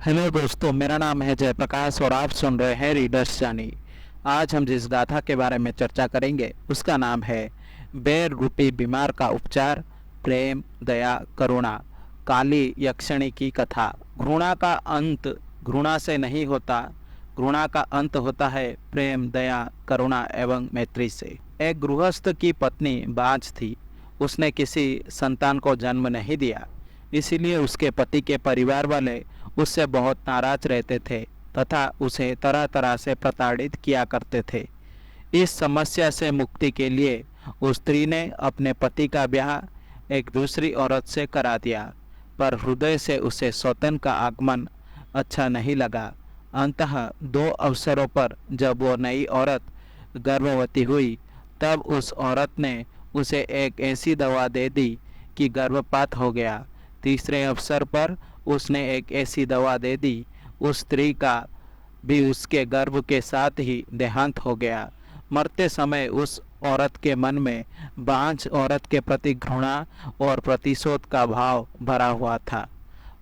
Hello दोस्तों, मेरा नाम है जयप्रकाश और आप सुन रहे हैं रीडर्स जर्नी। आज हम जिस गाथा के बारे में चर्चा करेंगे उसका नाम है बेर रूपी बीमार का उपचार, प्रेम, दया, करुणा। काली यक्षिणी की कथा। घृणा का अंत घृणा से नहीं होता, घृणा का अंत होता है प्रेम, दया, करुणा एवं मैत्री से। एक गृहस्थ की पत्नी बांझ थी। उसने किसी संतान को जन्म नहीं दिया, इसीलिए उसके पति के परिवार वाले उससे बहुत नाराज रहते थे तथा उसे तरह तरह से प्रताड़ित किया करते थे। इस समस्या से मुक्ति के लिए उस स्त्री ने अपने पति का ब्याह एक दूसरी औरत से करा दिया, पर हृदय से उसे सौतन का आगमन अच्छा नहीं लगा। अंततः 2 अवसरों पर जब वो नई औरत गर्भवती हुई, तब उस औरत ने उसे एक ऐसी दवा दे दी कि गर्भपात हो गया। तीसरे अवसर पर उसने एक ऐसी दवा दे दी, उस स्त्री का भी उसके गर्भ के साथ ही देहांत हो गया। मरते समय उस औरत के मन में बांझ औरत के प्रति घृणा और प्रतिशोध का भाव भरा हुआ था।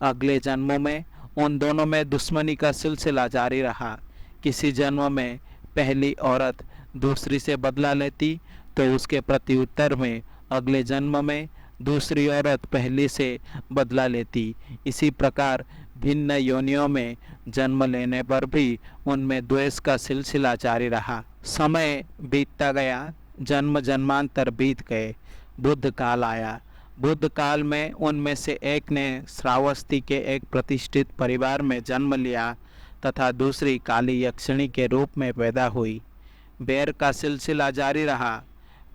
अगले जन्मों में उन दोनों में दुश्मनी का सिलसिला जारी रहा। किसी जन्म में पहली औरत दूसरी से बदला लेती तो उसके प्रति उत्तर में अगले जन्म में दूसरी औरत पहली से बदला लेती। इसी प्रकार भिन्न योनियों में जन्म लेने पर भी उनमें द्वेष का सिलसिला जारी रहा। समय बीतता गया, जन्म जन्मांतर बीत गए। बुद्ध काल आया। बुद्ध काल में उनमें से एक ने श्रावस्ती के एक प्रतिष्ठित परिवार में जन्म लिया तथा दूसरी काली यक्षिणी के रूप में पैदा हुई। बैर का सिलसिला जारी रहा।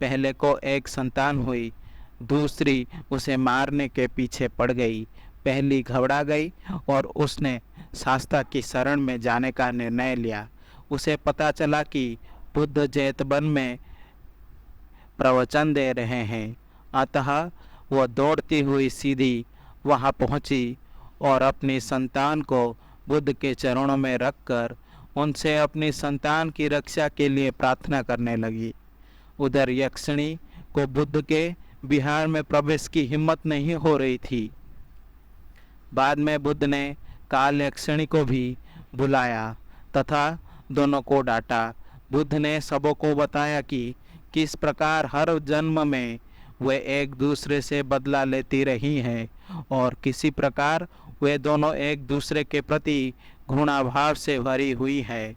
पहले को एक संतान हुई, दूसरी उसे मारने के पीछे पड़ गई। पहली घबरा गई और उसने शास्ता की शरण में जाने का निर्णय लिया। उसे पता चला कि बुद्ध जेतवन में प्रवचन दे रहे हैं, अतः वह दौड़ती हुई सीधी वहां पहुंची और अपनी संतान को बुद्ध के चरणों में रखकर उनसे अपनी संतान की रक्षा के लिए प्रार्थना करने लगी। उधर यक्षिणी को बुद्ध के बिहार में प्रवेश की हिम्मत नहीं हो रही थी। बाद में बुद्ध ने काल यक्षिणी को भी बुलाया तथा दोनों को डांटा। बुद्ध ने सबों को बताया कि किस प्रकार हर जन्म में वे एक दूसरे से बदला लेती रही हैं और किसी प्रकार वे दोनों एक दूसरे के प्रति घृणाभाव से भरी हुई है।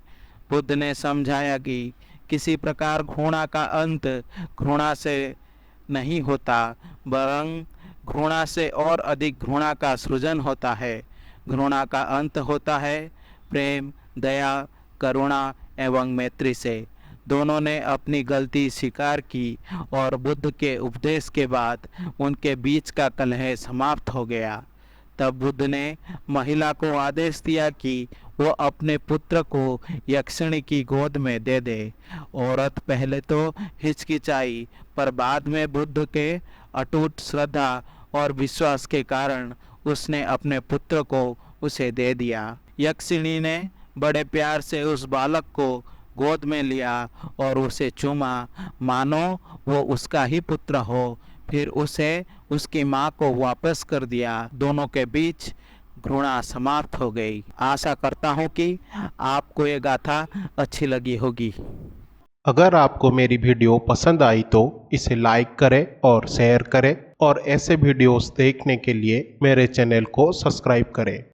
बुद्ध ने समझाया कि किसी प्रकार घृणा का अंत घृणा से नहीं होता, वरन घृणा से और अधिक घृणा का सृजन होता है। घृणा का अंत होता है प्रेम, दया, करुणा एवं मैत्री से। दोनों ने अपनी गलती स्वीकार की और बुद्ध के उपदेश के बाद उनके बीच का कलह समाप्त हो गया। तब बुद्ध ने महिला को आदेश दिया कि वो अपने पुत्र को यक्षिणी की गोद में दे दे। औरत पहले तो हिचकिचाई, पर बाद में बुद्ध के अटूट श्रद्धा और विश्वास के कारण उसने अपने पुत्र को उसे दे दिया। यक्षिणी ने बड़े प्यार से उस बालक को गोद में लिया और उसे चूमा, मानो वो उसका ही पुत्र हो। फिर उसे उसकी माँ को वापस कर दिया। दोनों के बीच घृणा समाप्त हो गई। आशा करता हूँ कि आपको ये गाथा अच्छी लगी होगी। अगर आपको मेरी वीडियो पसंद आई तो इसे लाइक करें और शेयर करें और ऐसे वीडियोस देखने के लिए मेरे चैनल को सब्सक्राइब करें।